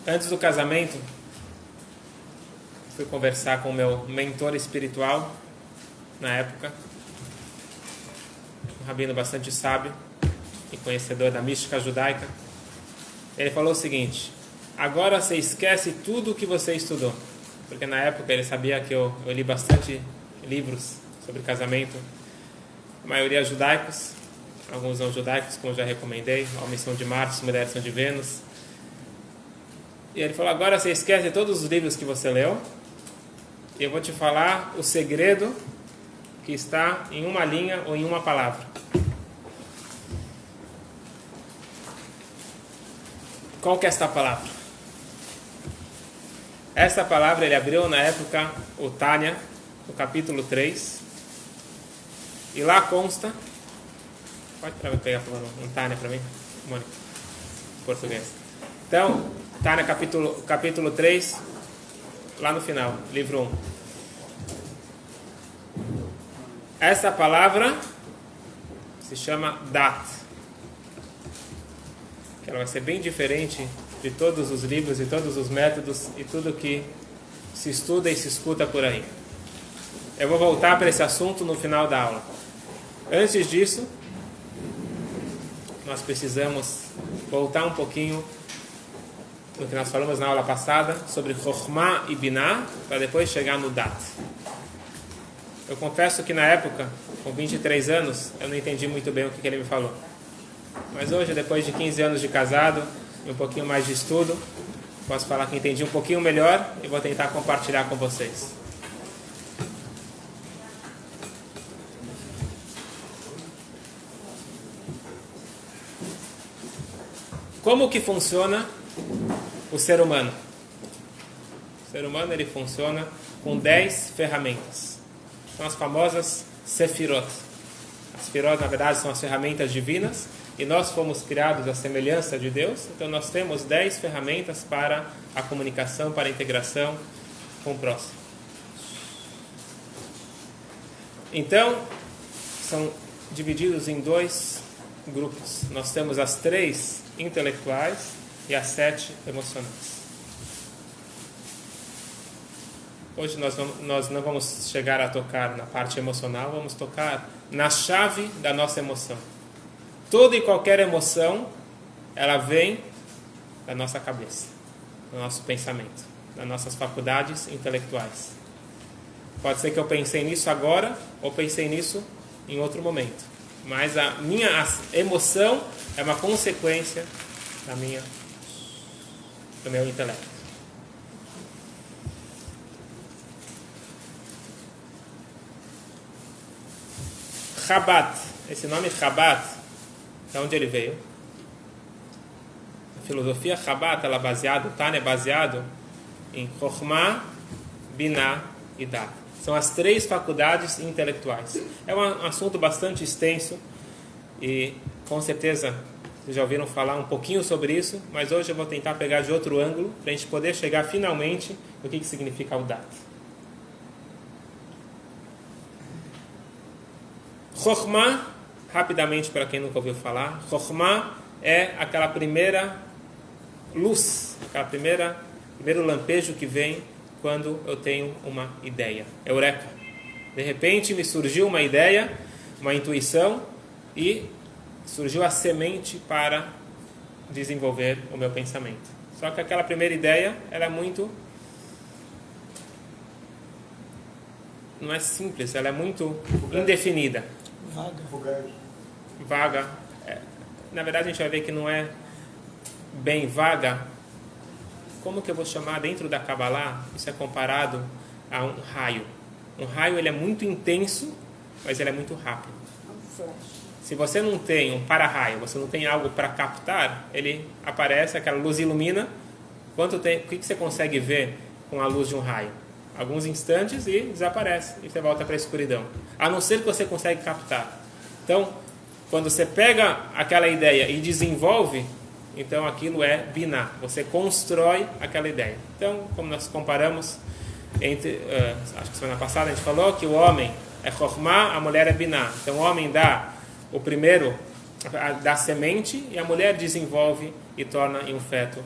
Antes do casamento, fui conversar com o meu mentor espiritual, na época, um rabino bastante sábio e conhecedor da mística judaica. Ele falou o seguinte: agora você esquece tudo o que você estudou. Porque na época ele sabia que eu li bastante livros sobre casamento, a maioria judaicos, alguns não judaicos, como já recomendei, Homens são de Marte, Mulheres são de Vênus. E ele falou: agora você esquece todos os livros que você leu e eu vou te falar o segredo que está em uma linha ou em uma palavra. Qual que é esta palavra? Esta palavra ele abriu na época o Tânia, no capítulo 3, e lá consta, pode pegar um Tânia para mim, Mônica, português. Então, Tânia capítulo 3, lá no final, livro 1. Essa palavra se chama Dat, que ela vai ser bem diferente de todos os livros e todos os métodos e tudo que se estuda e se escuta por aí. Eu vou voltar para esse assunto no final da aula. Antes disso, nós precisamos voltar um pouquinho no que nós falamos na aula passada sobre Chokhmah e Binah, para depois chegar no Dat. Eu confesso que na época, com 23 anos, eu não entendi muito bem o que ele me falou. Mas hoje, depois de 15 anos de casado e um pouquinho mais de estudo, posso falar que entendi um pouquinho melhor e vou tentar compartilhar com vocês. Como que funciona o ser humano? O ser humano ele funciona com 10 ferramentas. São as famosas Sefirot. As Sefirot, na verdade, são as ferramentas divinas. E nós fomos criados à semelhança de Deus. Então nós temos 10 ferramentas para a comunicação, para a integração com o próximo. Então, são divididos em 2 grupos. Nós temos as 3 intelectuais e as 7 emocionais. Hoje nós não vamos chegar a tocar na parte emocional, vamos tocar na chave da nossa emoção. Toda e qualquer emoção, ela vem da nossa cabeça, do nosso pensamento, das nossas faculdades intelectuais. Pode ser que eu pensei nisso agora ou pensei nisso em outro momento. Mas a minha emoção é uma consequência do meu intelecto. Chabad, esse nome Chabad, de onde ele veio? A filosofia Chabad, ela é baseada, o Tânia é baseado em Chokhmah, Binah e Dat. São as 3 faculdades intelectuais. É um assunto bastante extenso e com certeza vocês já ouviram falar um pouquinho sobre isso, mas hoje eu vou tentar pegar de outro ângulo para a gente poder chegar finalmente no que significa o Dat. Chokhmah, rapidamente para quem nunca ouviu falar, Chokhmah é aquela primeira luz, primeiro lampejo que vem quando eu tenho uma ideia. Eureka! De repente me surgiu uma ideia, uma intuição e surgiu a semente para desenvolver o meu pensamento. Só que aquela primeira ideia era muito... não é simples, ela é muito indefinida. Vaga. Na verdade a gente vai ver que não é bem vaga. Como que eu vou chamar dentro da Kabbalah? Isso é comparado a um raio. Um raio ele é muito intenso, mas ele é muito rápido. Se você não tem um para-raio, você não tem algo para captar, ele aparece, aquela luz ilumina. O que você consegue ver com a luz de um raio? Alguns instantes e desaparece. E você volta para a escuridão. A não ser que você consegue captar. Então, quando você pega aquela ideia e desenvolve, então aquilo é Binah. Você constrói aquela ideia. Então, como nós comparamos, acho que semana passada a gente falou que o homem é Chokhmah, a mulher é Binah. Então, o homem dá o primeiro, dá semente, e a mulher desenvolve e torna em um feto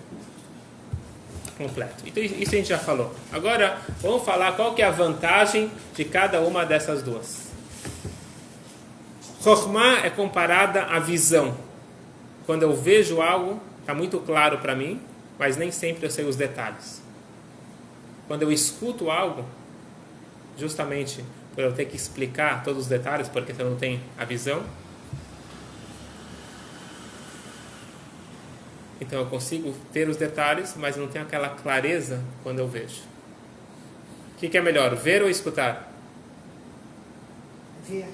completo. Então, isso a gente já falou. Agora, vamos falar qual que é a vantagem de cada uma dessas duas. Chokhmah é comparada à visão. Quando eu vejo algo, está muito claro para mim, mas nem sempre eu sei os detalhes. Quando eu escuto algo, justamente por eu ter que explicar todos os detalhes, porque eu não tenho a visão, então eu consigo ter os detalhes, mas não tenho aquela clareza quando eu vejo. O que é melhor, ver ou escutar? Ver.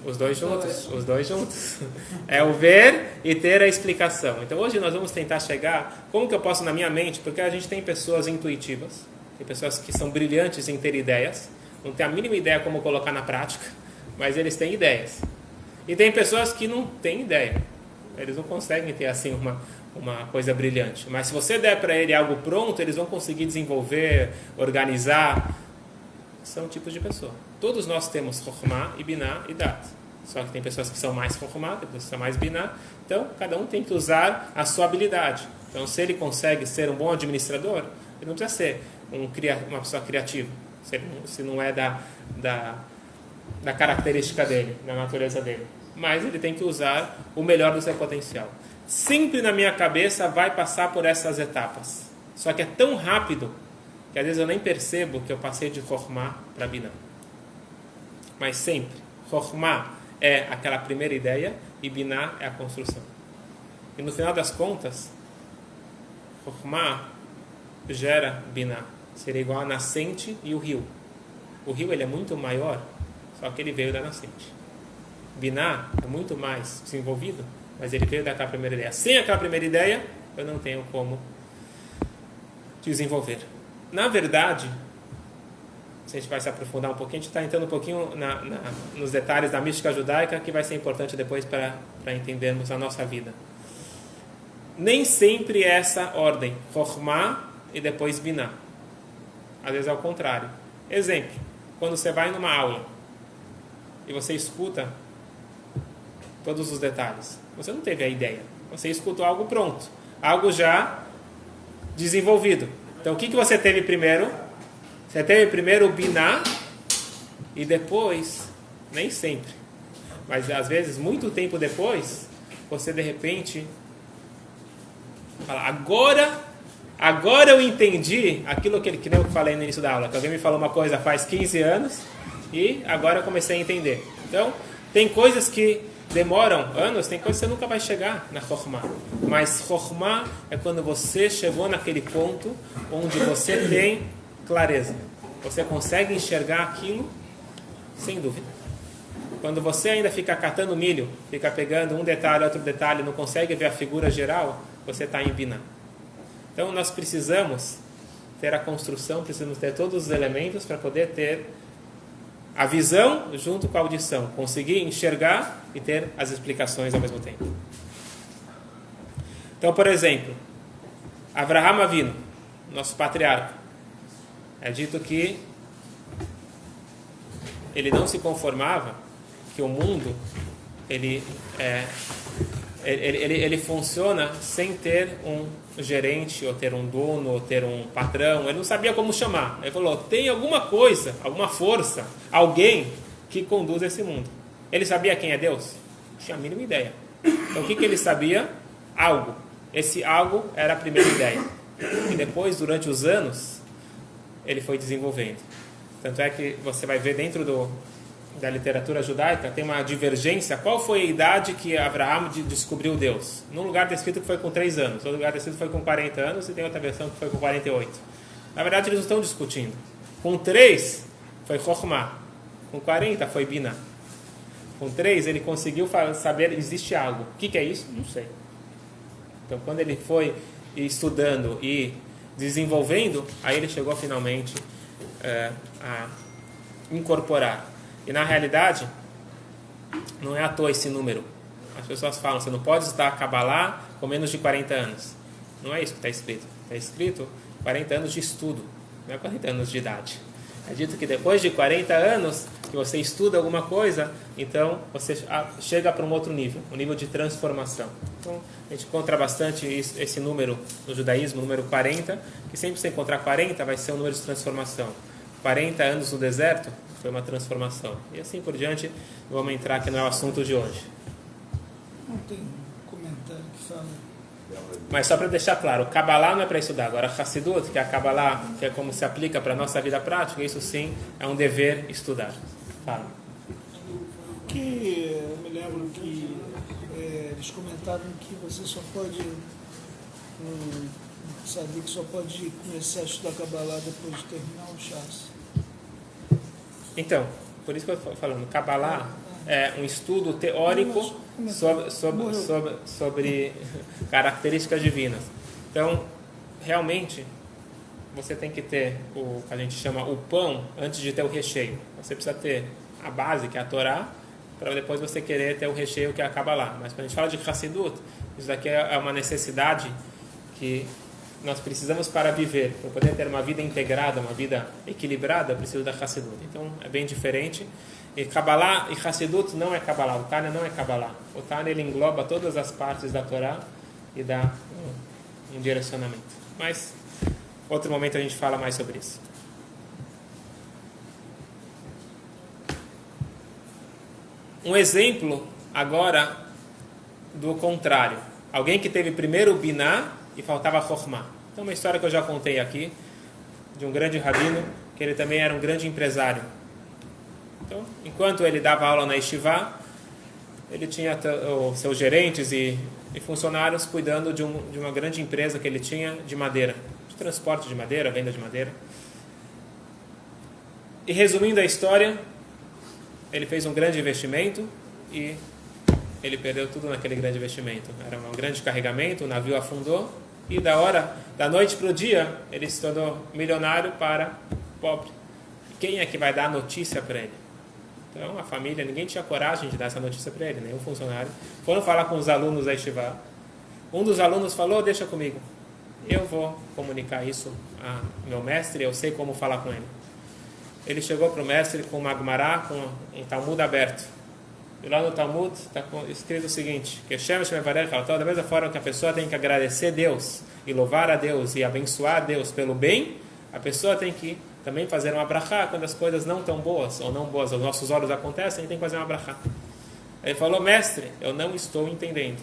Os dois juntos. É o ver e ter a explicação. Então hoje nós vamos tentar chegar, como que eu posso na minha mente, porque a gente tem pessoas intuitivas, tem pessoas que são brilhantes em ter ideias, não tem a mínima ideia como colocar na prática, mas eles têm ideias. E tem pessoas que não têm ideia, eles não conseguem ter assim uma coisa brilhante. Mas se você der para ele algo pronto, eles vão conseguir desenvolver, organizar. São tipos de pessoa. Todos nós temos Chokhmah e Binah e Dat. Só que tem pessoas que são mais Chokhmah, tem pessoas que são mais Binah. Então, cada um tem que usar a sua habilidade. Então, se ele consegue ser um bom administrador, ele não precisa ser uma pessoa criativa. Se não é da característica dele, da natureza dele. Mas ele tem que usar o melhor do seu potencial. Sempre na minha cabeça vai passar por essas etapas. Só que é tão rápido que às vezes eu nem percebo que eu passei de Chokhmah para Binah. Mas sempre, Chokhmah é aquela primeira ideia e Binah é a construção. E no final das contas, Chokhmah gera Binah. Seria igual a nascente e o rio. O rio ele é muito maior, só que ele veio da nascente. Binah é muito mais desenvolvido, mas ele veio daquela primeira ideia. Sem aquela primeira ideia, eu não tenho como desenvolver. Na verdade, se a gente vai se aprofundar um pouquinho, a gente está entrando um pouquinho nos detalhes da mística judaica, que vai ser importante depois para entendermos a nossa vida. Nem sempre é essa ordem, Chokhmah e depois Binah. Às vezes é o contrário. Exemplo, quando você vai numa aula e você escuta todos os detalhes, você não teve a ideia, você escutou algo pronto, algo já desenvolvido. Então, o que você teve primeiro? Você teve primeiro o Binah e depois, nem sempre, mas às vezes, muito tempo depois, você de repente fala, agora eu entendi aquilo que nem eu falei no início da aula, que alguém me falou uma coisa faz 15 anos e agora eu comecei a entender. Então, tem coisas que demoram anos, tem coisas que você nunca vai chegar na Chokhmah. Mas Chokhmah é quando você chegou naquele ponto onde você tem clareza. Você consegue enxergar aquilo sem dúvida. Quando você ainda fica catando milho, fica pegando um detalhe, outro detalhe, não consegue ver a figura geral, você está em Binah. Então nós precisamos ter a construção, precisamos ter todos os elementos para poder ter a visão junto com a audição, conseguir enxergar e ter as explicações ao mesmo tempo. Então, por exemplo, Avraham Avinu, nosso patriarca, é dito que ele não se conformava que o mundo ele funciona sem ter um gerente, ou ter um dono, ou ter um patrão. Ele não sabia como chamar. Ele falou, tem alguma coisa, alguma força, alguém que conduz esse mundo. Ele sabia quem é Deus? Não tinha a mínima ideia. Então o que ele sabia? Algo. Esse algo era a primeira ideia. E depois, durante os anos, ele foi desenvolvendo. Tanto é que você vai ver dentro da literatura judaica, tem uma divergência. Qual foi a idade que Abraham descobriu Deus? Num lugar está escrito que foi com 3 anos, outro lugar está escrito que foi com 40 anos, e tem outra versão que foi com 48. Na verdade, eles não estão discutindo. Com 3, foi Chokhmah. Com 40, foi Binah. Com 3, ele conseguiu saber que existe algo. O que é isso? Não sei. Então, quando ele foi estudando e desenvolvendo, aí ele chegou finalmente a incorporar. E na realidade, não é à toa esse número. As pessoas falam, você não pode estudar Kabbalah com menos de 40 anos. Não é isso que está escrito. Está escrito 40 anos de estudo, não é 40 anos de idade. É dito que depois de 40 anos, que você estuda alguma coisa, então você chega para um outro nível, um nível de transformação. Então, a gente encontra bastante esse número no judaísmo, o número 40, que sempre que você encontrar 40 vai ser um número de transformação. 40 anos no deserto foi uma transformação. E assim por diante, vamos entrar aqui no assunto de hoje. Não tem comentário que fala. Mas só para deixar claro, o Kabbalah não é para estudar. Agora, Hassidut, que é a Kabbalah, que é como se aplica para a nossa vida prática, isso sim é um dever estudar. Fala. Que eu me lembro que eles comentaram que você só pode saber que só pode começar a estudar Kabbalah depois de terminar o Shas. Então, por isso que eu estou falando, Kabbalah é um estudo teórico sobre características divinas. Então, realmente, você tem que ter o que a gente chama o pão antes de ter o recheio. Você precisa ter a base, que é a Torá, para depois você querer ter o recheio, que é a Kabbalah. Mas quando a gente fala de Hassidut, isso daqui é uma necessidade que nós precisamos para viver. Para poder ter uma vida integrada, uma vida equilibrada, eu preciso da Hassidut. Então, é bem diferente. E Kabbalah e Hassidut não é Kabbalah. O Tânia não é Kabbalah. O Tânia, ele engloba todas as partes da Torá e dá um direcionamento. Mas, outro momento a gente fala mais sobre isso. Um exemplo agora do contrário. Alguém que teve primeiro Binah e faltava Chokhmah. Então, uma história que eu já contei aqui, de um grande rabino, que ele também era um grande empresário. Então, enquanto ele dava aula na Yeshiva, ele tinha os seus gerentes e funcionários cuidando de uma grande empresa que ele tinha de madeira, de transporte de madeira, venda de madeira. E resumindo a história, ele fez um grande investimento e ele perdeu tudo naquele grande investimento. Era um grande carregamento, o navio afundou e da noite para o dia, ele se tornou milionário para pobre. Quem é que vai dar a notícia para ele? Então, a família, ninguém tinha coragem de dar essa notícia para ele, nenhum funcionário. Foram falar com os alunos da Yeshiva. Um dos alunos falou, deixa comigo. Eu vou comunicar isso ao meu mestre, eu sei como falar com ele. Ele chegou para o mestre com uma Gemara, com um Talmud aberto. E lá no Talmud está escrito o seguinte, que da mesma forma que a pessoa tem que agradecer a Deus e louvar a Deus e abençoar a Deus pelo bem, a pessoa tem que também fazer uma brachá quando as coisas não estão boas, ou não boas, aos nossos olhos acontecem, tem que fazer uma brachá. Ele falou, mestre, eu não estou entendendo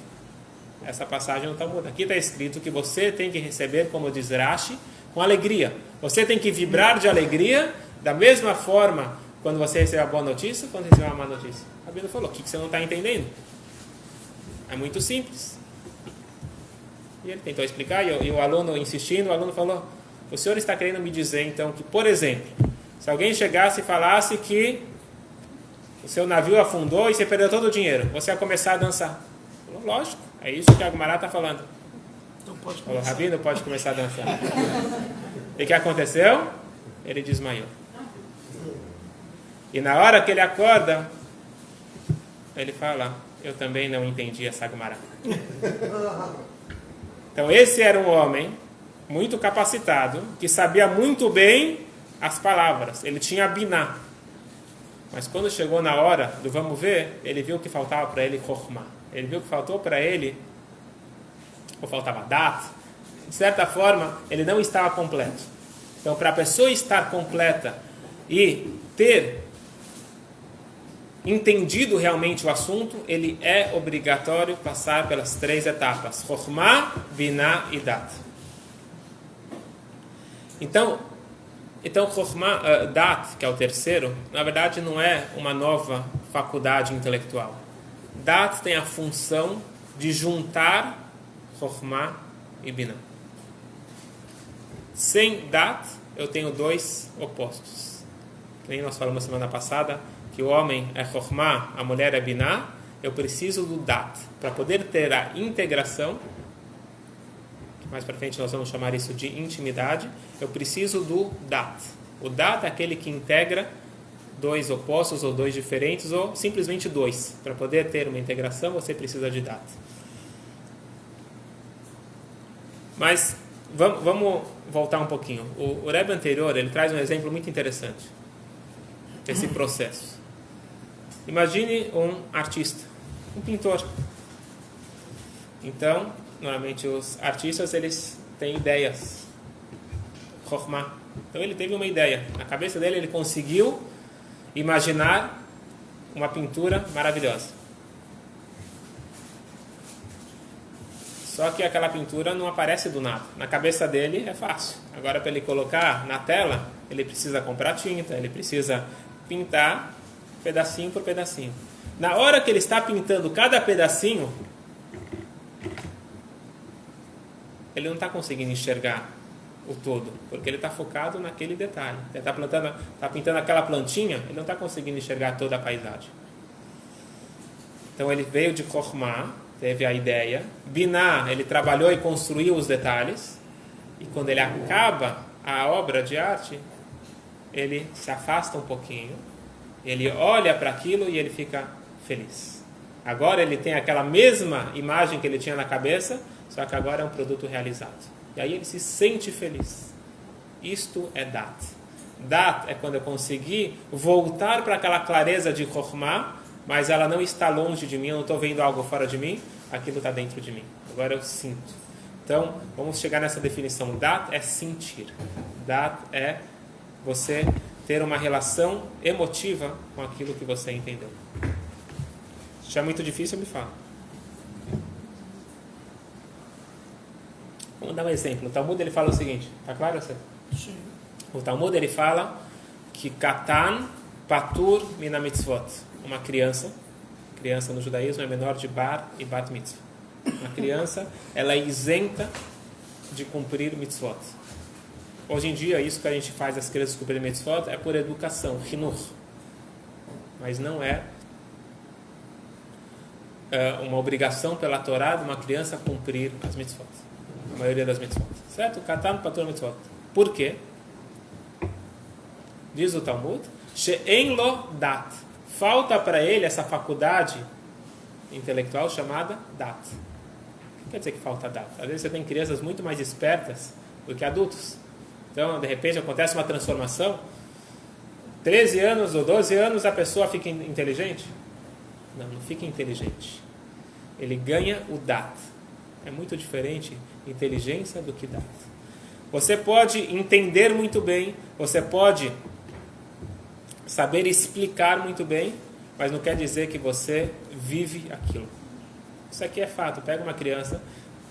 essa passagem no Talmud. Aqui está escrito que você tem que receber, como diz Rashi, com alegria. Você tem que vibrar de alegria, da mesma forma quando você recebe a boa notícia, quando recebe uma má notícia. A Bíblia falou, o que você não está entendendo? É muito simples. E ele tentou explicar, e o aluno insistindo, o aluno falou, o senhor está querendo me dizer, então, que, por exemplo, se alguém chegasse e falasse que o seu navio afundou e você perdeu todo o dinheiro, você ia começar a dançar. Falou, lógico, é isso que a Gemara está falando. Então pode Falou, começar. Rabino, pode começar a dançar. E o que aconteceu? Ele desmaiou. E na hora que ele acorda, ele fala, eu também não entendi essa Gemara. Então esse era um homem muito capacitado, que sabia muito bem as palavras. Ele tinha Binah. Mas quando chegou na hora do vamos ver, ele viu que faltava para ele Chokhmah. Ele viu que faltou para ele, ou faltava Dat. De certa forma, ele não estava completo. Então, para a pessoa estar completa e ter entendido realmente o assunto, ele é obrigatório passar pelas 3 etapas: Chokhmah, Binah e Dat. Então Chokhmah, Dat, que é o terceiro, na verdade não é uma nova faculdade intelectual. Dat tem a função de juntar Chokhmah e Binah. Sem Dat, eu tenho 2 opostos. Que nem nós falamos semana passada, que o homem é Chokhmah, a mulher é Binah. Eu preciso do Dat. Para poder ter a integração, mais para frente nós vamos chamar isso de intimidade, eu preciso do Dat. O Dat é aquele que integra 2 opostos ou 2 diferentes, ou simplesmente 2. Para poder ter uma integração, você precisa de Dat. Mas vamos voltar um pouquinho. O Rebbe anterior, ele traz um exemplo muito interessante. esse processo. Imagine um artista, um pintor. Então, normalmente os artistas, eles têm ideias. Chokhmah. Então ele teve uma ideia. Na cabeça dele, ele conseguiu imaginar uma pintura maravilhosa. Só que aquela pintura não aparece do nada. Na cabeça dele é fácil. Agora, para ele colocar na tela, ele precisa comprar tinta, ele precisa pintar pedacinho por pedacinho. Na hora que ele está pintando cada pedacinho, ele não está conseguindo enxergar o todo, porque ele está focado naquele detalhe. Ele está pintando aquela plantinha, ele não está conseguindo enxergar toda a paisagem. Então ele veio de Chokhmah, teve a ideia. Binah, ele trabalhou e construiu os detalhes. E quando ele acaba a obra de arte, ele se afasta um pouquinho, ele olha para aquilo e ele fica feliz. Agora ele tem aquela mesma imagem que ele tinha na cabeça, só que agora é um produto realizado. E aí ele se sente feliz. Isto é Dat. Dat é quando eu consegui voltar para aquela clareza de Chokhmah, mas ela não está longe de mim, eu não estou vendo algo fora de mim, aquilo está dentro de mim. Agora eu sinto. Então, vamos chegar nessa definição. Dat é sentir. Dat é você ter uma relação emotiva com aquilo que você entendeu. Se é muito difícil, me fala. Vamos dar um exemplo. O Talmud ele fala o seguinte, tá claro? Sim. O Talmud ele fala que Katan Patur Mina Mitzvot. Uma criança no judaísmo é menor de Bar e Bat Mitzvah. Uma criança, ela é isenta de cumprir mitzvot. Hoje em dia, isso que a gente faz as crianças cumprirem mitzvot é por educação, chinuch. Mas não é uma obrigação pela Torá de uma criança cumprir as mitzvot. A maioria das mitzvot. Certo? Katan patur mitzvot. Por quê? Diz o Talmud, she'en lo dat. Falta para ele essa faculdade intelectual chamada dat. O que quer dizer que falta dat? Às vezes você tem crianças muito mais espertas do que adultos. Então, de repente, acontece uma transformação. 13 anos ou 12 anos, a pessoa fica inteligente? Não fica inteligente. Ele ganha o dat. É muito diferente inteligência do que dat. Você pode entender muito bem, você pode saber explicar muito bem, mas não quer dizer que você vive aquilo. Isso aqui é fato. Pega uma criança,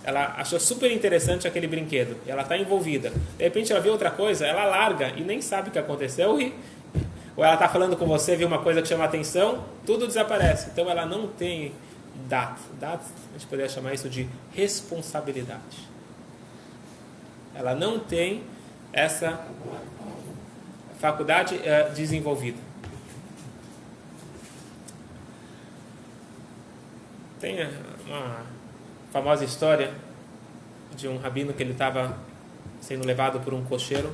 ela achou super interessante aquele brinquedo, e ela está envolvida. De repente ela vê outra coisa, ela larga e nem sabe o que aconteceu, ou ela está falando com você, viu uma coisa que chama a atenção, tudo desaparece. Então ela não tem dat. Dat, a gente poderia chamar isso de responsabilidade. Ela não tem essa faculdade desenvolvida. Tem uma famosa história de um rabino que ele estava sendo levado por um cocheiro.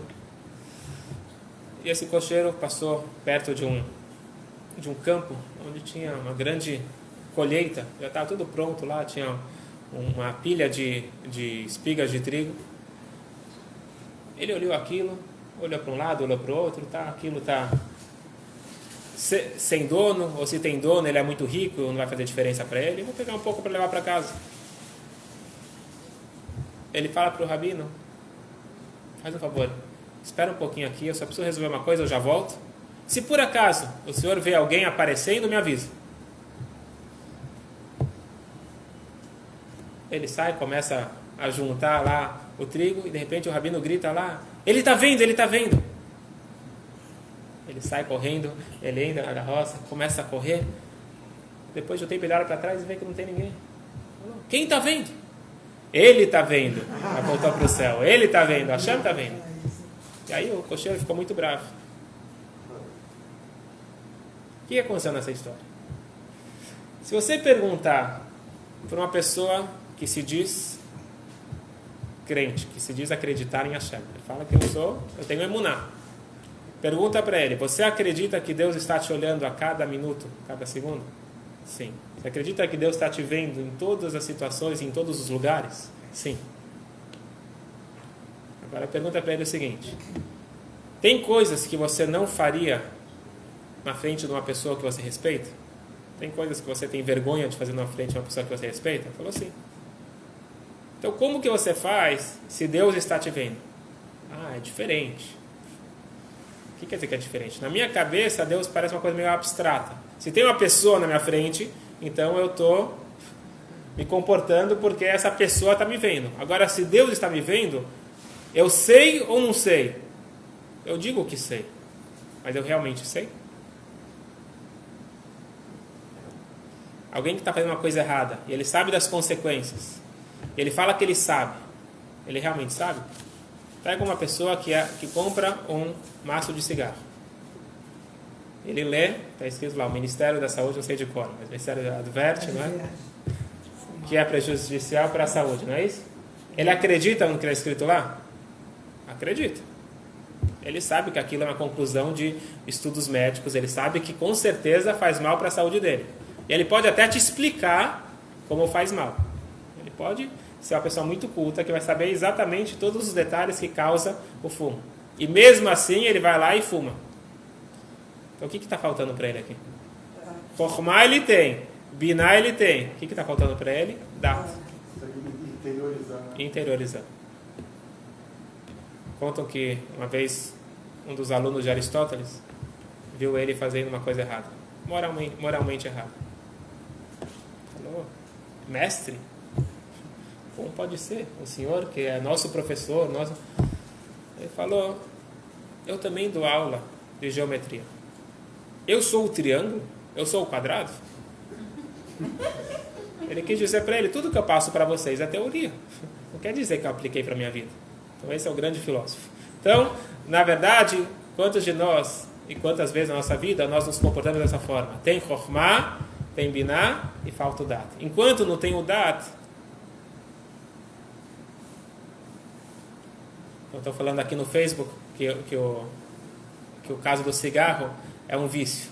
E esse cocheiro passou perto de um campo onde tinha uma grande colheita. Já estava tudo pronto lá, tinha uma pilha de espigas de trigo. Ele olhou aquilo, olhou para um lado, olhou para o outro, aquilo está sem dono, ou se tem dono, ele é muito rico, não vai fazer diferença para ele, vou pegar um pouco para levar para casa. Ele fala para o rabino, faz um favor, espera um pouquinho aqui, eu só preciso resolver uma coisa, eu já volto. Se por acaso o senhor vê alguém aparecendo, me avisa. Ele sai, começa a juntar lá o trigo, e de repente o rabino grita lá, ele está vendo, ele está vendo. Ele sai correndo, ele entra na roça, começa a correr. Depois de um tempo ele olha para trás e vê que não tem ninguém. Quem está vendo? Ele está vendo. Vai voltar para o céu. Ele está vendo, Hashem está vendo. E aí o cocheiro ficou muito bravo. O que aconteceu nessa história? Se você perguntar para uma pessoa que se diz crente, que se diz acreditar em Hashem, ele fala que eu tenho emuná. Pergunta para ele, você acredita que Deus está te olhando a cada minuto, cada segundo? Sim. Você acredita que Deus está te vendo em todas as situações, em todos os lugares? Sim. Agora pergunta para ele o seguinte, tem coisas que você não faria na frente de uma pessoa que você respeita? Tem coisas que você tem vergonha de fazer na frente de uma pessoa que você respeita? Ele falou sim. Então, como que você faz se Deus está te vendo? Ah, é diferente. O que quer dizer que é diferente? Na minha cabeça, Deus parece uma coisa meio abstrata. Se tem uma pessoa na minha frente, então eu estou me comportando porque essa pessoa está me vendo. Agora, se Deus está me vendo, eu sei ou não sei? Eu digo que sei, mas eu realmente sei? Alguém que está fazendo uma coisa errada e ele sabe das consequências, ele fala que ele sabe, ele realmente sabe? Pega uma pessoa que compra um maço de cigarro. Ele lê, está escrito lá, o Ministério da Saúde, não sei de cor, mas o Ministério adverte, não é? Que é prejudicial para a saúde, não é isso? Ele acredita no que está escrito lá? Acredita. Ele sabe que aquilo é uma conclusão de estudos médicos, ele sabe que com certeza faz mal para a saúde dele. E ele pode até te explicar como faz mal. Ele pode ser uma pessoa muito culta que vai saber exatamente todos os detalhes que causa o fumo. E mesmo assim ele vai lá e fuma. Então o que está faltando para ele aqui? Chokhmah ele tem, Binah ele tem. O que está faltando para ele? Dat. Interiorizar. Contam que uma vez um dos alunos de Aristóteles viu ele fazendo uma coisa errada, moralmente errada. Falou, mestre, como pode ser? O senhor que é nosso professor, Ele falou, eu também dou aula de geometria. Eu sou o triângulo? Eu sou o quadrado? Ele quis dizer para ele, tudo que eu passo para vocês é teoria. Não quer dizer que eu apliquei para a minha vida. Então esse é o grande filósofo. Então, na verdade, quantos de nós e quantas vezes na nossa vida nós nos comportamos dessa forma? Tem Chokhmah, tem Binah e falta o Dat. Enquanto não tem o Dat, eu estou falando aqui no Facebook que o caso do cigarro é um vício.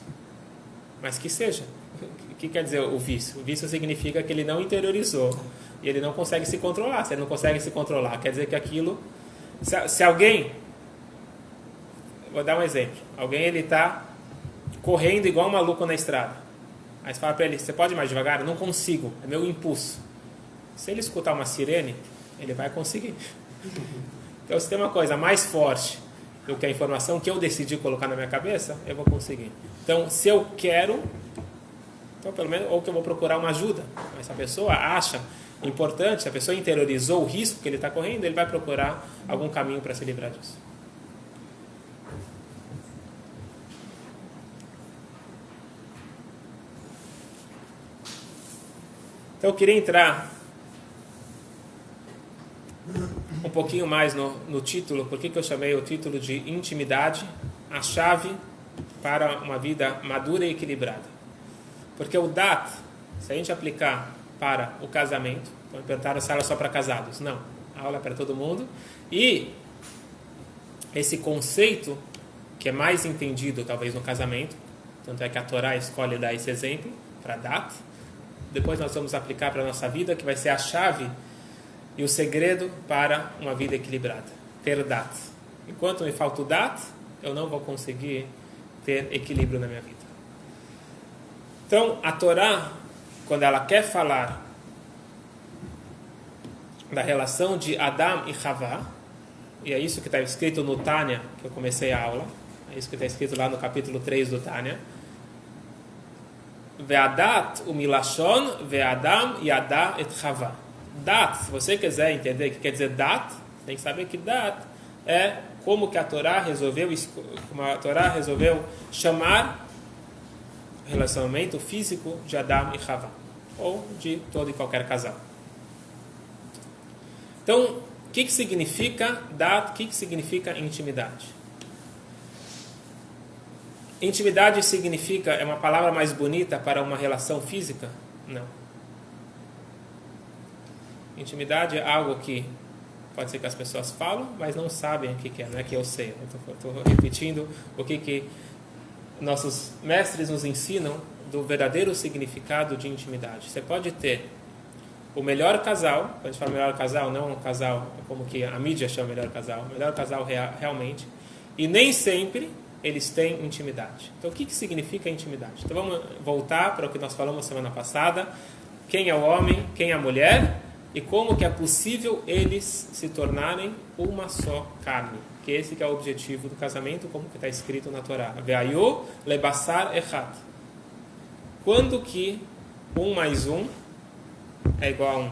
Mas que seja. O que quer dizer o vício? O vício significa que ele não interiorizou e ele não consegue se controlar. Se ele não consegue se controlar, quer dizer que aquilo... Se alguém... Vou dar um exemplo. Alguém ele está correndo igual um maluco na estrada. Aí você fala para ele, você pode ir mais devagar? Eu não consigo, é meu impulso. Se ele escutar uma sirene, ele vai conseguir. Então, se tem uma coisa mais forte do que a informação que eu decidi colocar na minha cabeça, eu vou conseguir. Então, se eu quero, então pelo menos, ou que eu vou procurar uma ajuda. Mas se a pessoa acha importante, se a pessoa interiorizou o risco que ele está correndo, ele vai procurar algum caminho para se livrar disso. Então eu queria entrar um pouquinho mais no título. Por que eu chamei o título de Intimidade, a chave para uma vida madura e equilibrada? Porque o Dat, se a gente aplicar para o casamento, então perguntaram se a aula é só para casados. Não, a aula é para todo mundo. E esse conceito, que é mais entendido talvez no casamento, tanto é que a Torá escolhe dar esse exemplo para Dat. Depois nós vamos aplicar para a nossa vida, que vai ser a chave e o segredo para uma vida equilibrada. Ter Dat. Enquanto me falta o Dat, eu não vou conseguir ter equilíbrio na minha vida. Então, a Torá, quando ela quer falar da relação de Adam e Havá, e é isso que está escrito no Tânia, que eu comecei a aula, é isso que está escrito lá no capítulo 3 do Tânia, Ve'adat umilashon ve'adam yada et Havá. Dat, se você quiser entender o que quer dizer Dat, tem que saber que Dat é como que a Torá resolveu chamar o relacionamento físico de Adam e Havá, ou de todo e qualquer casal. Então, o que significa Dat? O que significa intimidade? Intimidade significa, é uma palavra mais bonita para uma relação física? Não. Intimidade é algo que pode ser que as pessoas falam, mas não sabem o que é, não é que eu sei. Eu estou repetindo o que nossos mestres nos ensinam do verdadeiro significado de intimidade. Você pode ter o melhor casal, quando a gente fala melhor casal, não um casal como que a mídia chama melhor casal realmente, e nem sempre eles têm intimidade. Então, o que significa intimidade? Então, vamos voltar para o que nós falamos semana passada. Quem é o homem, quem é a mulher e como que é possível eles se tornarem uma só carne. Que esse que é o objetivo do casamento, como que está escrito na Torá. Ve'ayu lebassar echad. Quando que 1 mais 1 é igual a 1?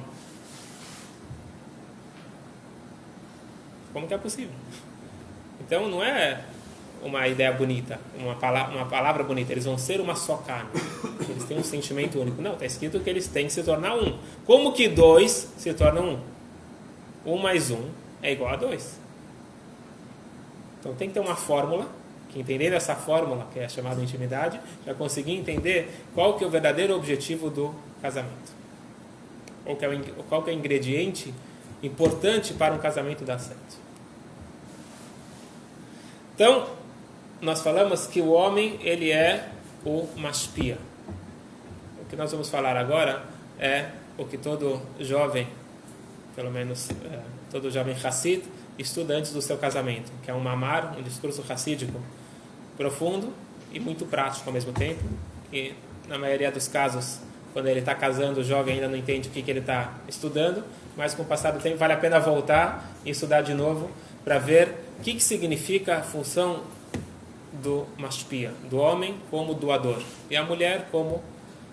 Como que é possível? Então, não é uma ideia bonita, uma palavra bonita. Eles vão ser uma só carne. Eles têm um sentimento único. Não, está escrito que eles têm que se tornar um. Como que 2 se tornam 1? 1 mais 1 é igual a 2. Então tem que ter uma fórmula, que entendendo essa fórmula, que é chamada intimidade, já conseguir entender qual que é o verdadeiro objetivo do casamento. Qual que é o ingrediente importante para um casamento dar certo. Então, nós falamos que o homem, ele é o mashpia. O que nós vamos falar agora é o que todo jovem, pelo menos todo jovem Hassid, estuda antes do seu casamento, que é um mamar, um discurso hassídico profundo e muito prático ao mesmo tempo. E, na maioria dos casos, quando ele está casando, o jovem ainda não entende o que ele está estudando, mas com o passar do tempo vale a pena voltar e estudar de novo para ver o que significa a função do mashpia, do homem como doador e a mulher como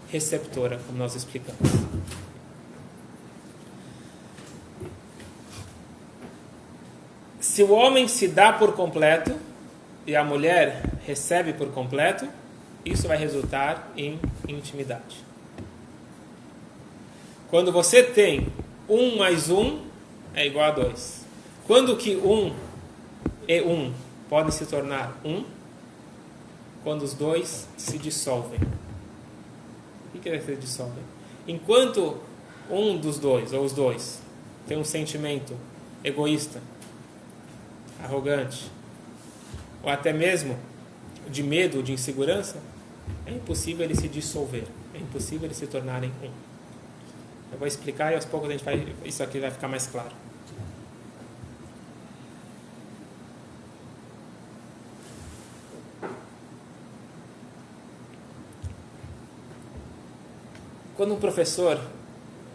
receptora, como nós explicamos. Se o homem se dá por completo e a mulher recebe por completo, isso vai resultar em intimidade. Quando você tem 1 mais 1 é igual a 2. Quando que 1 e 1 podem se tornar 1? Quando os dois se dissolvem. O que é que se dissolvem? Enquanto um dos dois, ou os dois, tem um sentimento egoísta, arrogante, ou até mesmo de medo, de insegurança, é impossível eles se dissolver, é impossível eles se tornarem um. Eu vou explicar e aos poucos isso aqui vai ficar mais claro. Quando um professor,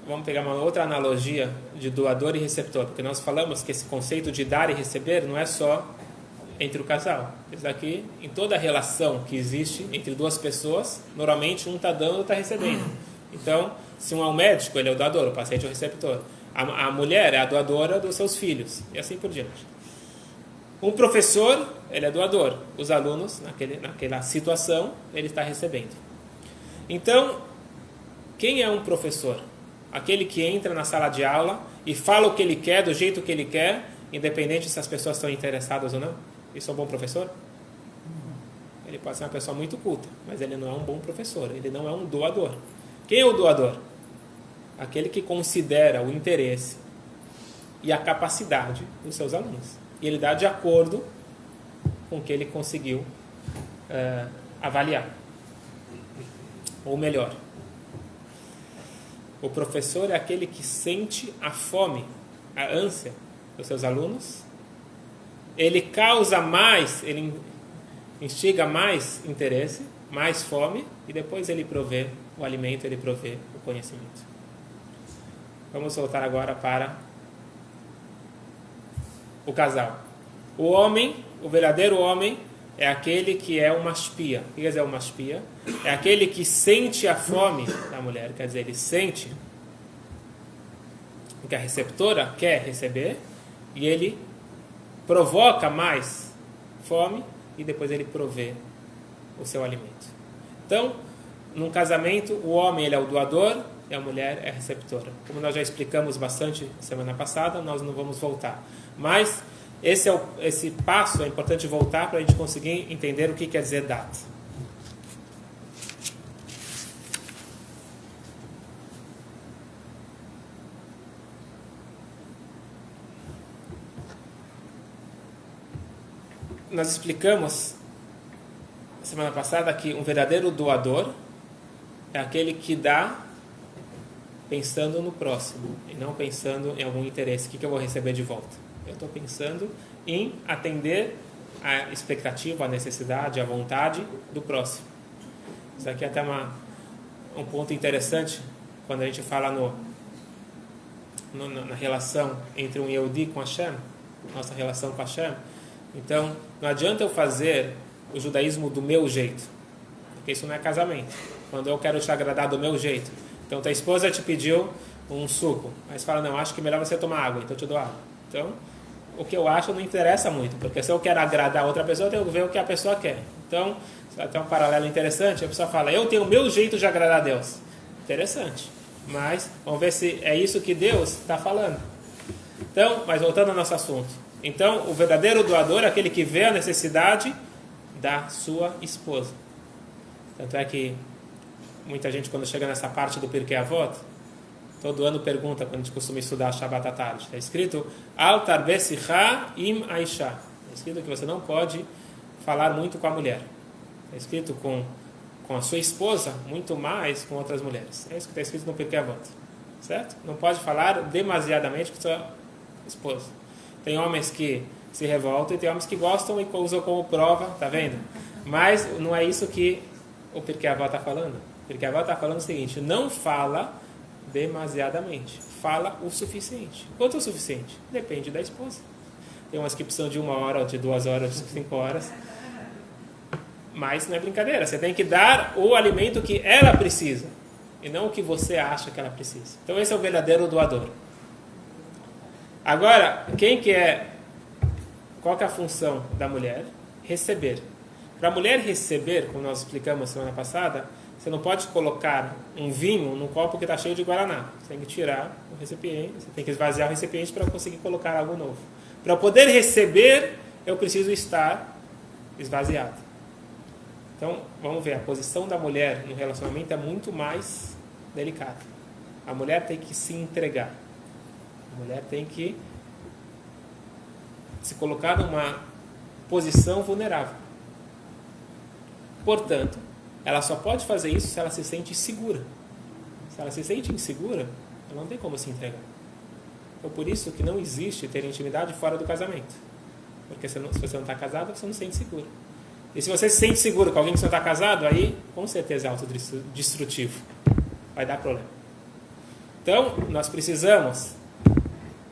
vamos pegar uma outra analogia de doador e receptor, porque nós falamos que esse conceito de dar e receber não é só entre o casal. Isso aqui, em toda relação que existe entre duas pessoas, normalmente um está dando e outro está recebendo. Então, se um é um médico, ele é o doador, o paciente é o receptor. A mulher é a doadora dos seus filhos, e assim por diante. Um professor, ele é doador. Os alunos, naquela situação, ele está recebendo. Então, quem é um professor? Aquele que entra na sala de aula e fala o que ele quer, do jeito que ele quer, independente se as pessoas estão interessadas ou não. Isso é um bom professor? Ele pode ser uma pessoa muito culta, mas ele não é um bom professor, ele não é um doador. Quem é o doador? Aquele que considera o interesse e a capacidade dos seus alunos. E ele dá de acordo com o que ele conseguiu avaliar. Ou melhor, o professor é aquele que sente a fome, a ânsia dos seus alunos. Ele causa mais, ele instiga mais interesse, mais fome, e depois ele provê o alimento, ele provê o conhecimento. Vamos voltar agora para o casal. O homem, o verdadeiro homem, é aquele que é uma mashpia. O que quer dizer uma mashpia? É aquele que sente a fome da mulher, quer dizer, ele sente o que a receptora quer receber, e ele provoca mais fome, e depois ele provê o seu alimento. Então, num casamento, o homem ele é o doador e a mulher é a receptora. Como nós já explicamos bastante semana passada, nós não vamos voltar. Mas esse passo é importante voltar para a gente conseguir entender o que quer dizer dat. Nós explicamos semana passada que um verdadeiro doador é aquele que dá pensando no próximo e não pensando em algum interesse. O que eu vou receber de volta? Eu estou pensando em atender a expectativa, a necessidade, a vontade do próximo. Isso aqui é até um ponto interessante quando a gente fala na relação entre um Yehudi com Hashem, nossa relação com Hashem. Então, não adianta eu fazer o judaísmo do meu jeito, porque isso não é casamento. Quando eu quero te agradar do meu jeito. Então, tua esposa te pediu um suco, mas fala, não, acho que melhor você tomar água, então eu te dou água. Então, o que eu acho não interessa muito, porque se eu quero agradar outra pessoa, eu tenho que ver o que a pessoa quer. Então, até um paralelo interessante, a pessoa fala, eu tenho o meu jeito de agradar a Deus. Interessante, mas vamos ver se é isso que Deus está falando. Então, mas voltando ao nosso assunto. Então, o verdadeiro doador é aquele que vê a necessidade da sua esposa. Tanto é que muita gente, quando chega nessa parte do Pirkei Avot, todo ano pergunta, quando a gente costuma estudar Shabbat à tarde, está escrito Al tarbe sicha im aisha. Está escrito que você não pode falar muito com a mulher. Está escrito com a sua esposa, muito mais com outras mulheres. É isso que está escrito no Pirkei Avot. Certo? Não pode falar demasiadamente com sua esposa. Tem homens que se revoltam e tem homens que gostam e usam como prova, tá vendo? Mas não é isso que o Pirkei Avot está falando. O Pirkei Avot está falando o seguinte, não fala demasiadamente, fala o suficiente. Quanto é o suficiente? Depende da esposa. Tem umas que precisam de 1 hora, de 2 horas, de 5 horas. Mas não é brincadeira, você tem que dar o alimento que ela precisa e não o que você acha que ela precisa. Então esse é o verdadeiro doador. Agora, qual que é a função da mulher? Receber. Para a mulher receber, como nós explicamos semana passada, você não pode colocar um vinho num copo que está cheio de guaraná. Você tem que tirar o recipiente, você tem que esvaziar o recipiente para conseguir colocar algo novo. Para poder receber, eu preciso estar esvaziado. Então, vamos ver, a posição da mulher no relacionamento é muito mais delicada. A mulher tem que se entregar. A mulher tem que se colocar numa posição vulnerável. Portanto, ela só pode fazer isso se ela se sente segura. Se ela se sente insegura, ela não tem como se entregar. Então, por isso que não existe ter intimidade fora do casamento. Porque se você não está casado, você não se sente segura. E se você se sente seguro com alguém que não está casado, aí, com certeza, é autodestrutivo. Vai dar problema. Então, nós precisamos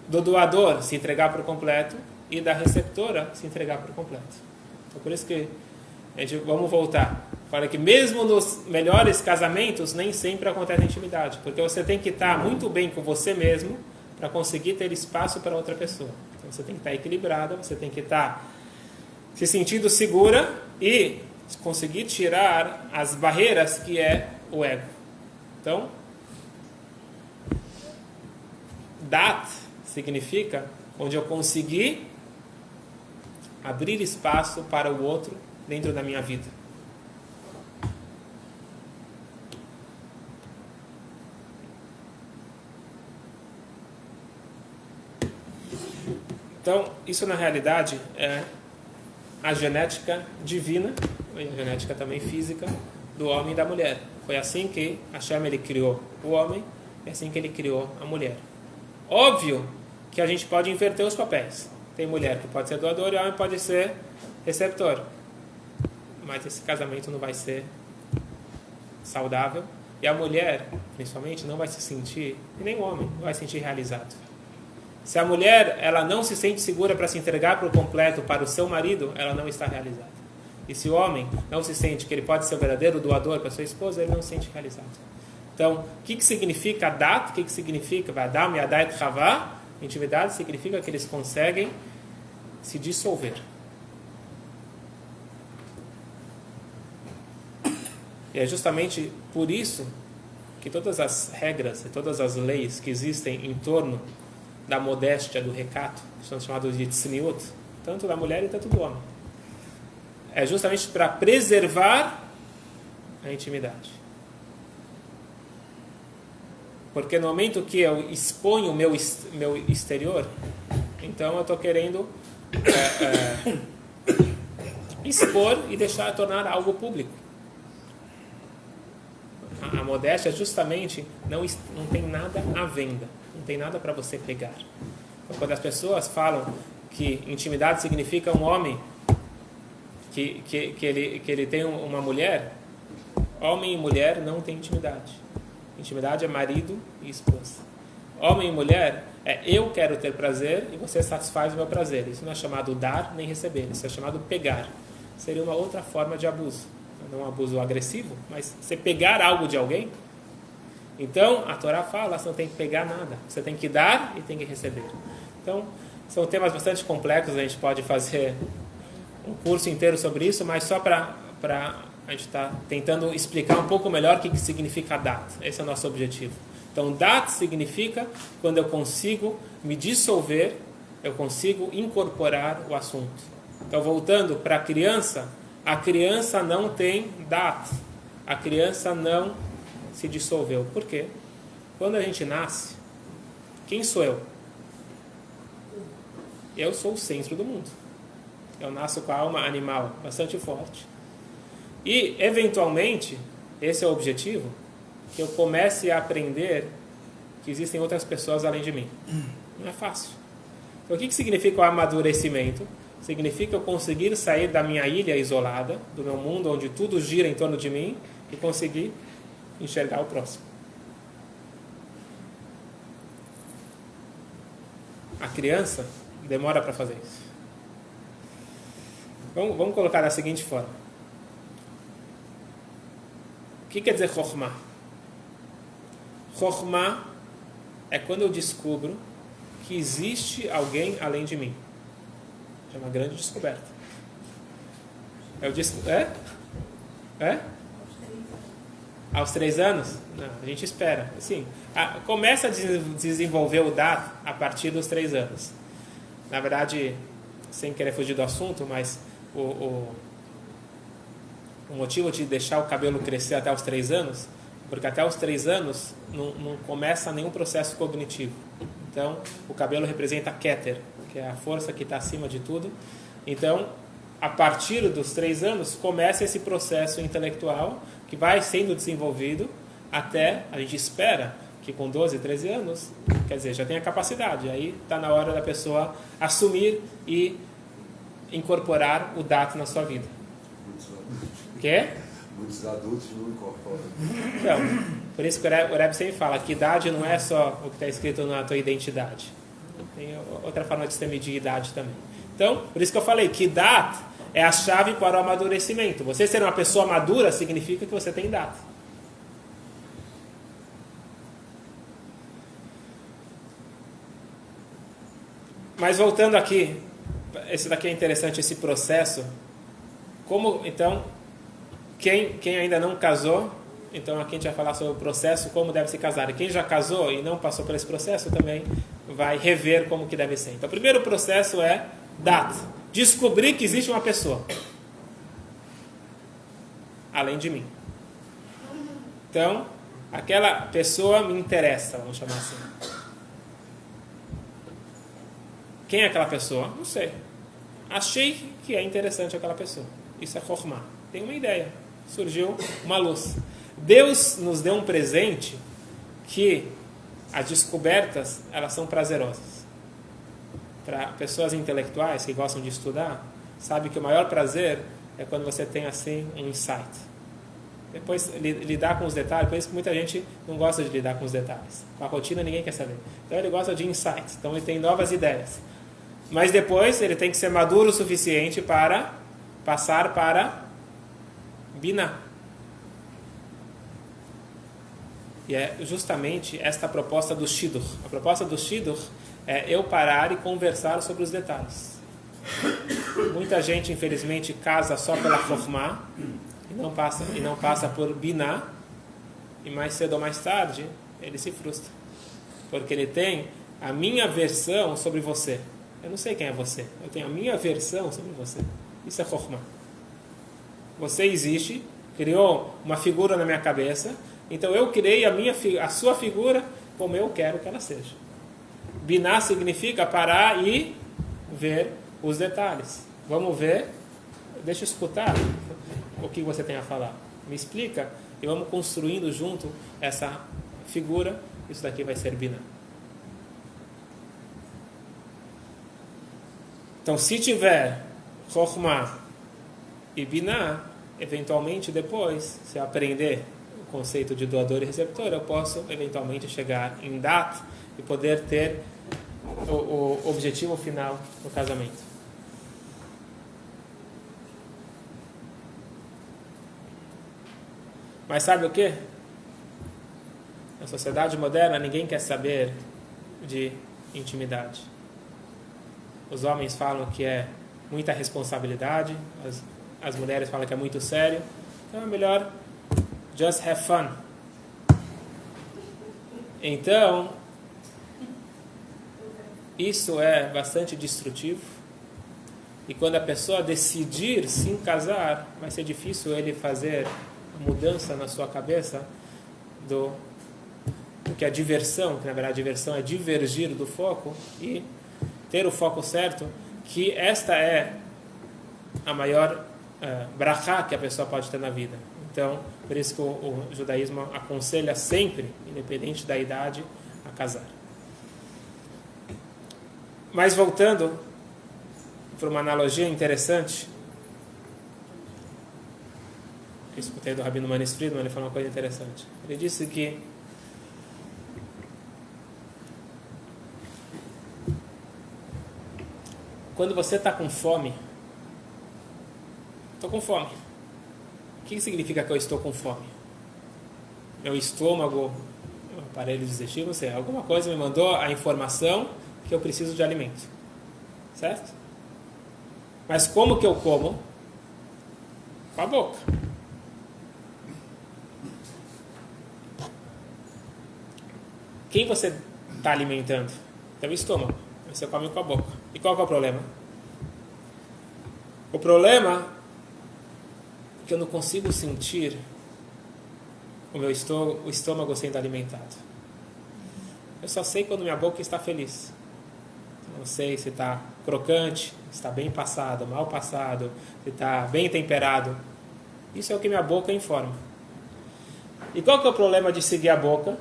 do doador se entregar por completo e da receptora se entregar por completo. Então, por isso que vamos voltar. Fala que mesmo nos melhores casamentos, nem sempre acontece intimidade. Porque você tem que estar muito bem com você mesmo para conseguir ter espaço para outra pessoa. Então, você tem que estar equilibrada, você tem que estar se sentindo segura e conseguir tirar as barreiras que é o ego. Então, dat significa onde eu consegui abrir espaço para o outro dentro da minha vida. Então, isso na realidade é a genética divina, e a genética também física, do homem e da mulher. Foi assim que Hashem ele criou o homem, e assim que ele criou a mulher. Óbvio que a gente pode inverter os papéis. Tem mulher que pode ser doadora e homem pode ser receptor. Mas esse casamento não vai ser saudável. E a mulher, principalmente, não vai se sentir, e nem o homem, não vai se sentir realizado. Se a mulher ela não se sente segura para se entregar por completo para o seu marido, ela não está realizada. E se o homem não se sente que ele pode ser o verdadeiro doador para sua esposa, ele não se sente realizado. Então, o que significa dat? O que significa Vadam Yadai Chavá? Intimidade significa que eles conseguem se dissolver. E é justamente por isso que todas as regras e todas as leis que existem em torno da modéstia, do recato, que são chamados de tzniut, tanto da mulher e tanto do homem, é justamente para preservar a intimidade. Porque no momento que eu exponho o meu exterior, então eu estou querendo expor e tornar algo público. A modéstia justamente não tem nada à venda, não tem nada para você pegar. Então, quando as pessoas falam que intimidade significa um homem que ele tem uma mulher, homem e mulher não tem intimidade. Intimidade é marido e esposa. Homem e mulher é eu quero ter prazer e você satisfaz o meu prazer. Isso não é chamado dar nem receber, isso é chamado pegar. Seria uma outra forma de abuso. Não um abuso agressivo, mas você pegar algo de alguém. Então, a Torá fala, você não tem que pegar nada. Você tem que dar e tem que receber. Então, são temas bastante complexos, a gente pode fazer um curso inteiro sobre isso, mas só para a gente estar tentando explicar um pouco melhor o que significa dat. Esse é o nosso objetivo. Então, dat significa quando eu consigo me dissolver, eu consigo incorporar o assunto. Então, voltando para a criança não tem dat. A criança não se dissolveu. Por quê? Quando a gente nasce, quem sou eu? Eu sou o centro do mundo. Eu nasço com a alma animal bastante forte. E, eventualmente, esse é o objetivo, que eu comece a aprender que existem outras pessoas além de mim. Não é fácil. Então, o que significa o amadurecimento? Significa eu conseguir sair da minha ilha isolada, do meu mundo, onde tudo gira em torno de mim, e conseguir enxergar o próximo. A criança demora para fazer isso. Vamos colocar da seguinte forma. O que quer dizer Chokhmah? Chokhmah é quando eu descubro que existe alguém além de mim. É uma grande descoberta. Aos 3 anos? Não, a gente espera. Assim, começa a desenvolver o dat a partir dos 3 anos. Na verdade, sem querer fugir do assunto, mas o motivo de deixar o cabelo crescer até os 3 anos, porque até os 3 anos não começa nenhum processo cognitivo. Então, o cabelo representa Keter, que é a força que está acima de tudo. Então, a partir dos 3 anos, começa esse processo intelectual que vai sendo desenvolvido até, a gente espera, que com 12, 13 anos, quer dizer, já tem a capacidade. Aí está na hora da pessoa assumir e incorporar o dato na sua vida. Quê? Muitos adultos não incorporam. Então, por isso que o Rebbe sempre fala que idade não é só o que está escrito na tua identidade. Tem outra forma de se medir idade também. Então, por isso que eu falei que dat é a chave para o amadurecimento. Você ser uma pessoa madura significa que você tem dat. Mas voltando aqui, esse daqui é interessante, esse processo. Como, então, quem ainda não casou, então aqui a gente vai falar sobre o processo, como deve se casar. E quem já casou e não passou por esse processo também vai rever como que deve ser. Então, o primeiro processo é dat. Descobrir que existe uma pessoa além de mim. Então, aquela pessoa me interessa, vamos chamar assim. Quem é aquela pessoa? Não sei. Achei que é interessante aquela pessoa. Isso é Chokhmah. Tem uma ideia. Surgiu uma luz. Deus nos deu um presente que as descobertas, elas são prazerosas. Para pessoas intelectuais que gostam de estudar, sabe que o maior prazer é quando você tem assim um insight. Depois lidar com os detalhes, por isso que muita gente não gosta de lidar com os detalhes. Com a rotina ninguém quer saber. Então ele gosta de insights, então ele tem novas ideias. Mas depois ele tem que ser maduro o suficiente para passar para Binah. E é justamente esta a proposta do Shidduch. A proposta do Shidduch é eu parar e conversar sobre os detalhes. Muita gente, infelizmente, casa só pela Chokhmah e não passa por Binah, e mais cedo ou mais tarde ele se frustra. Porque ele tem a minha versão sobre você. Eu não sei quem é você. Eu tenho a minha versão sobre você. Isso é Chokhmah. Você existe, criou uma figura na minha cabeça, então eu criei a sua figura como eu quero que ela seja. Binah significa parar e ver os detalhes. Vamos ver, deixa eu escutar o que você tem a falar. Me explica e vamos construindo junto essa figura. Isso daqui vai ser Binah. Então, se tiver Chokhmah E Binah, eventualmente depois, se eu aprender o conceito de doador e receptor, eu posso eventualmente chegar em Dat e poder ter o objetivo final do casamento. Mas sabe o que? Na sociedade moderna, ninguém quer saber de intimidade. Os homens falam que é muita responsabilidade, as mulheres falam que é muito sério. Então é melhor just have fun. Então, isso é bastante destrutivo. E quando a pessoa decidir se casar, vai ser difícil ele fazer a mudança na sua cabeça do que a diversão, que na verdade a diversão é divergir do foco e ter o foco certo, que esta é a maior brachá que a pessoa pode ter na vida. Então, por isso que o judaísmo aconselha sempre, independente da idade, a casar. Mas voltando para uma analogia interessante, que eu escutei do Rabino Manis Friedman, ele falou uma coisa interessante. Ele disse que quando você está com fome, estou com fome. O que significa que eu estou com fome? Meu estômago, meu aparelho digestivo, não sei, alguma coisa me mandou a informação que eu preciso de alimento. Certo? Mas como que eu como? Com a boca. Quem você está alimentando? É o estômago. Você come com a boca. E qual que é o problema? O problema é que eu não consigo sentir o meu estômago sendo alimentado. Eu só sei quando minha boca está feliz. Não sei se está crocante, se está bem passado, mal passado, se está bem temperado. Isso é o que minha boca informa. E qual que é o problema de seguir a boca?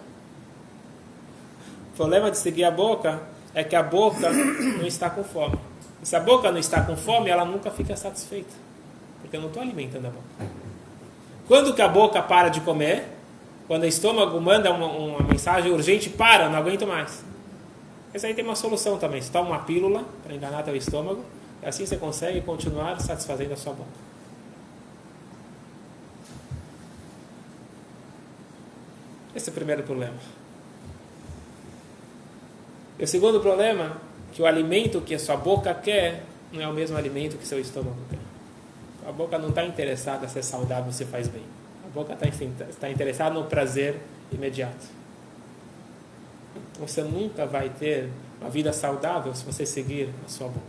O problema de seguir a boca é que a boca não está com fome. E se a boca não está com fome, ela nunca fica satisfeita. Porque eu não estou alimentando a boca. Quando que a boca para de comer? Quando o estômago manda uma mensagem urgente, para, não aguento mais. Essa aí tem uma solução também. Você toma uma pílula para enganar teu estômago, e assim você consegue continuar satisfazendo a sua boca. Esse é o primeiro problema. E o segundo problema, que o alimento que a sua boca quer não é o mesmo alimento que seu estômago quer. A boca não está interessada em ser saudável, se faz bem. A boca está interessada no prazer imediato. Você nunca vai ter uma vida saudável se você seguir a sua boca.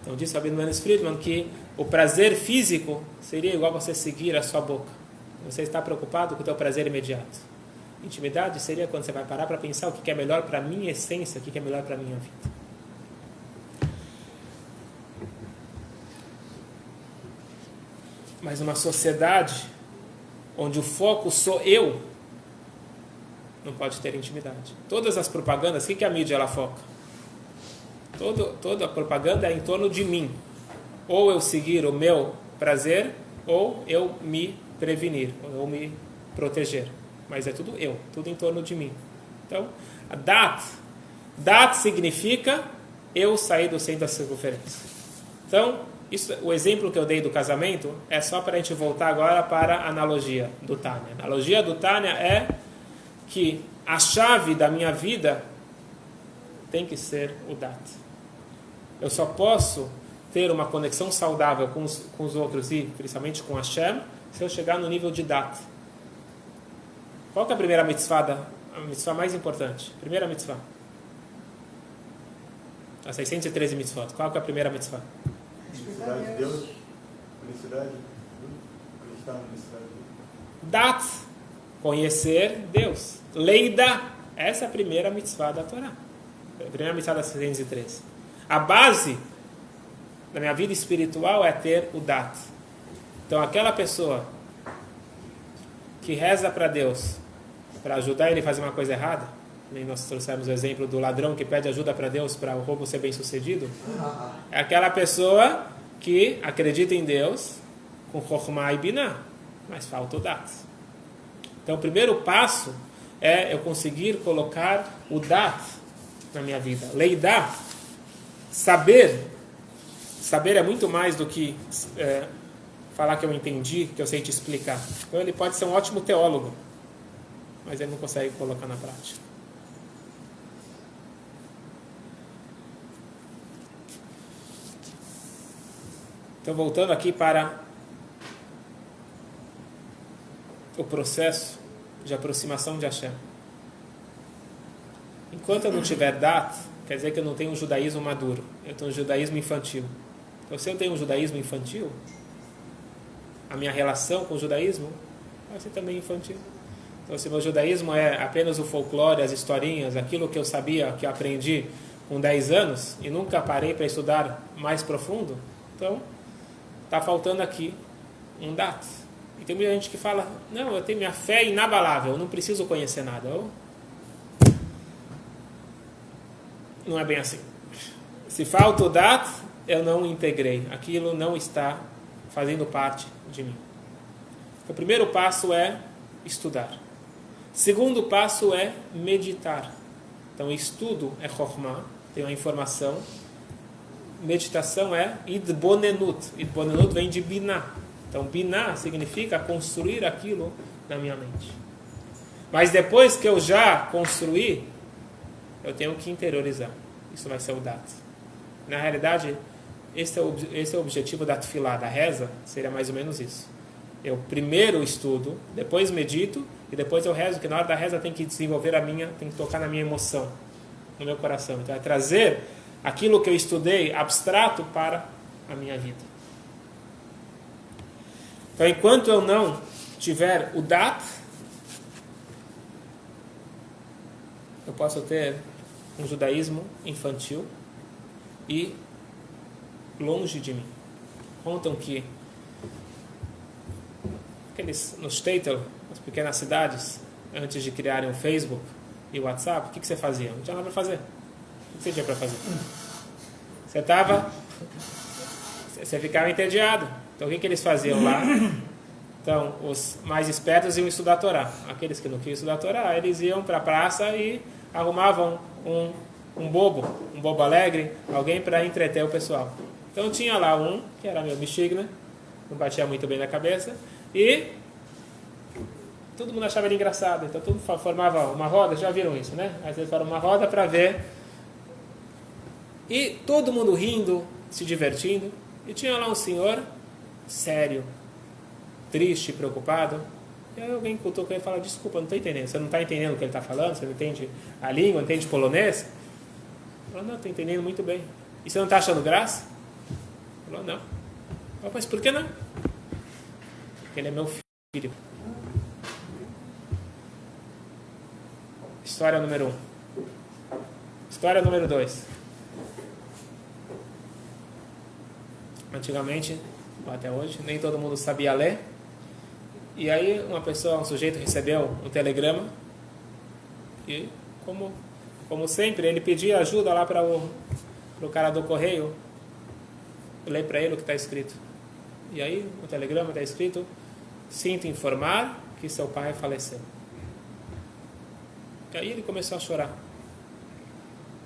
Então disse o Rabino Manis Friedman que o prazer físico seria igual a você seguir a sua boca. Você está preocupado com o teu prazer imediato. Intimidade seria quando você vai parar para pensar o que é melhor para a minha essência, o que é melhor para a minha vida. Mas uma sociedade onde o foco sou eu, não pode ter intimidade. Todas as propagandas, o que a mídia ela foca? Toda a propaganda é em torno de mim. Ou eu seguir o meu prazer, ou eu me prevenir, ou eu me proteger. Mas é tudo eu, tudo em torno de mim. Então, a Dat significa eu sair do centro da circunferência. Então, o exemplo que eu dei do casamento é só para a gente voltar agora para a analogia do Tânia. A analogia do Tânia é que a chave da minha vida tem que ser o Dat. Eu só posso ter uma conexão saudável com os outros e principalmente com Hashem se eu chegar no nível de Dat. Qual que é a primeira mitzvah, a mitzvah mais importante? Primeira mitzvah. As 613 mitzvot. Qual que é a primeira mitzvah? Felicidade de Deus. Felicidade. Acreditar na felicidade de Deus. Dat. Conhecer Deus. Leida. Essa é a primeira mitzvah da Torá. A primeira mitzvah das 613. A base da minha vida espiritual é ter o Dat. Então aquela pessoa que reza para Deus para ajudar ele a fazer uma coisa errada, nem nós trouxemos o exemplo do ladrão que pede ajuda para Deus para o roubo ser bem sucedido, é aquela pessoa que acredita em Deus com Chokhmah e Binah, mas falta o Dat. Então, o primeiro passo é eu conseguir colocar o Dat na minha vida. Leidá, saber é muito mais do que falar que eu entendi, que eu sei te explicar. Então, ele pode ser um ótimo teólogo, mas ele não consegue colocar na prática. Então, voltando aqui para o processo de aproximação de Hashem. Enquanto eu não tiver Dat, quer dizer que eu não tenho um judaísmo maduro. Eu tenho um judaísmo infantil. Então, se eu tenho um judaísmo infantil, a minha relação com o judaísmo vai ser também infantil. Então, se meu judaísmo é apenas o folclore, as historinhas, aquilo que eu sabia, que eu aprendi com 10 anos e nunca parei para estudar mais profundo, então está faltando aqui um Dat. E tem muita gente que fala, não, eu tenho minha fé inabalável, eu não preciso conhecer nada. Não é bem assim. Se falta o Dat, eu não integrei. Aquilo não está fazendo parte de mim. O primeiro passo é estudar. Segundo passo é meditar. Então, estudo é Chokhmah, tem a informação. Meditação é Idbonenut. Idbonenut vem de Binah. Então, Binah significa construir aquilo na minha mente. Mas depois que eu já construí, eu tenho que interiorizar. Isso vai ser o Dat. Na realidade, esse é o objetivo da Tefilá, da reza, seria mais ou menos isso. Eu primeiro estudo, depois medito, e depois eu rezo, que na hora da reza tem que desenvolver tem que tocar na minha emoção, no meu coração. Então, é trazer aquilo que eu estudei abstrato para a minha vida. Então, enquanto eu não tiver o Dat, eu posso ter um judaísmo infantil e longe de mim. Contam que no Shtetl, nas pequenas cidades, antes de criarem o Facebook e o WhatsApp, o que você fazia? Não tinha nada para fazer. O que você tinha para fazer? Você ficava entediado. Então, o que eles faziam lá? Então, os mais espertos iam estudar a Torá. Aqueles que não queriam estudar a Torá, eles iam para a praça e arrumavam um bobo alegre, alguém para entreter o pessoal. Então, tinha lá um, que era meu Mishigna, não batia muito bem na cabeça, e todo mundo achava ele engraçado. Então, todo mundo formava uma roda, já viram isso, né? Às vezes forma uma roda para ver. E todo mundo rindo, se divertindo. E tinha lá um senhor sério, triste, preocupado. E aí alguém cutucou ele e falou, desculpa, não estou entendendo. Você não está entendendo o que ele está falando? Você não entende a língua, não entende polonês? Ele falou, não, estou entendendo muito bem. E você não está achando graça? Ele falou, não. Falei, mas por que não? Porque ele é meu filho. História número 1. História número 2. Antigamente, ou até hoje, nem todo mundo sabia ler. E aí um sujeito recebeu um telegrama e, como sempre, ele pedia ajuda lá para o cara do correio ler para ele o que está escrito. E aí no telegrama está escrito, sinto informar que seu pai faleceu. E aí ele começou a chorar.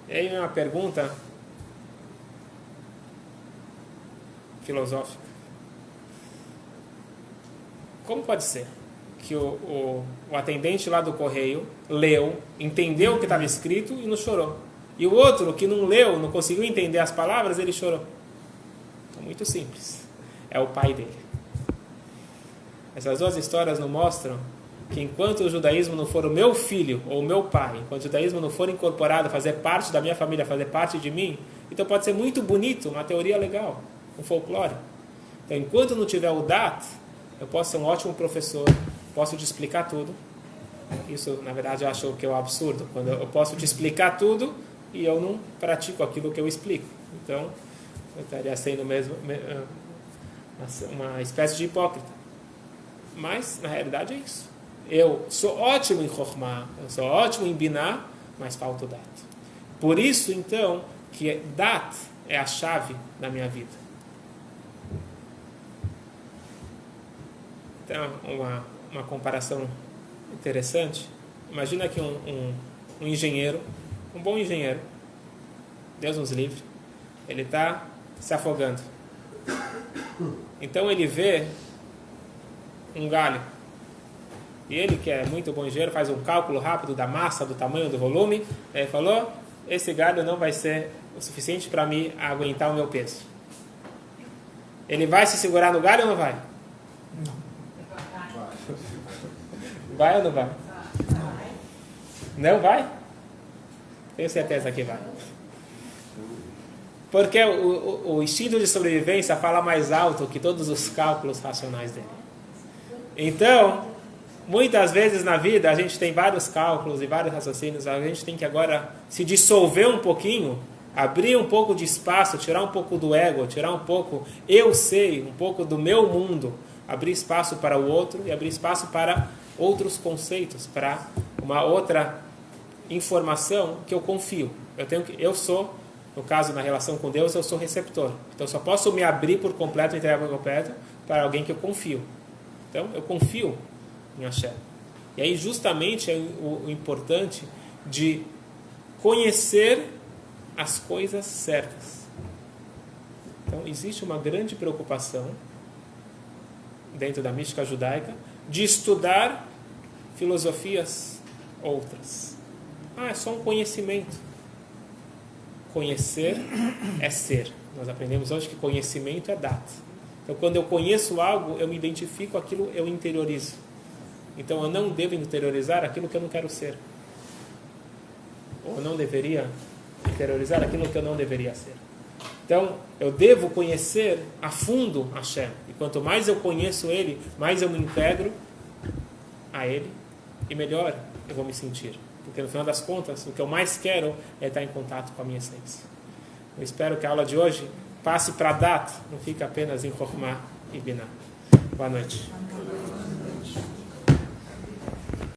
E aí uma pergunta filosófica. Como pode ser que o atendente lá do correio leu, entendeu o que estava escrito e não chorou? E o outro que não leu, não conseguiu entender as palavras, ele chorou. É muito simples. É o pai dele. Essas duas histórias nos mostram que enquanto o judaísmo não for o meu filho ou o meu pai, enquanto o judaísmo não for incorporado, fazer parte da minha família, fazer parte de mim, então pode ser muito bonito, uma teoria legal, um folclore. Então, enquanto não tiver o Dat, eu posso ser um ótimo professor, posso te explicar tudo. Isso, na verdade, eu acho que é um absurdo. Quando eu posso te explicar tudo e eu não pratico aquilo que eu explico. Então, eu estaria sendo mesmo uma espécie de hipócrita. Mas, na realidade, é isso. Eu sou ótimo em Chokhmah, eu sou ótimo em Binah, mas falta o Dat. Por isso, então, que Dat é a chave da minha vida. Então, uma comparação interessante. Imagina que um engenheiro, um bom engenheiro, Deus nos livre, ele está se afogando. Então ele vê um galho. E ele, que é muito bom engenheiro, faz um cálculo rápido da massa, do tamanho, do volume. Ele falou, esse galho não vai ser o suficiente para me aguentar o meu peso. Ele vai se segurar no galho ou não vai? Vai ou não vai? Não vai? Tenho certeza que vai. Porque o instinto de sobrevivência fala mais alto que todos os cálculos racionais dele. Então, muitas vezes na vida a gente tem vários cálculos e vários raciocínios, a gente tem que agora se dissolver um pouquinho, abrir um pouco de espaço, tirar um pouco do ego, tirar um pouco, eu sei, um pouco do meu mundo, abrir espaço para o outro e abrir espaço para outros conceitos, para uma outra informação que eu confio. Eu sou, no caso, na relação com Deus, eu sou receptor. Então, só posso me abrir por completo, entregar por completo, para alguém que eu confio. Então, eu confio em Hashem. E aí, justamente, é o importante de conhecer as coisas certas. Então, existe uma grande preocupação dentro da mística judaica de estudar filosofias outras. É só um conhecimento. Conhecer é ser. Nós aprendemos hoje que conhecimento é data. Então, quando eu conheço algo, eu me identifico, aquilo eu interiorizo. Então, eu não devo interiorizar aquilo que eu não quero ser. Ou eu não deveria interiorizar aquilo que eu não deveria ser. Então, eu devo conhecer a fundo Hashem. E quanto mais eu conheço Ele, mais eu me integro a Ele e melhor eu vou me sentir. Porque no final das contas, o que eu mais quero é estar em contato com a minha essência. Eu espero que a aula de hoje passe para Dat, não fique apenas em Chokhmah e Binah. Boa noite.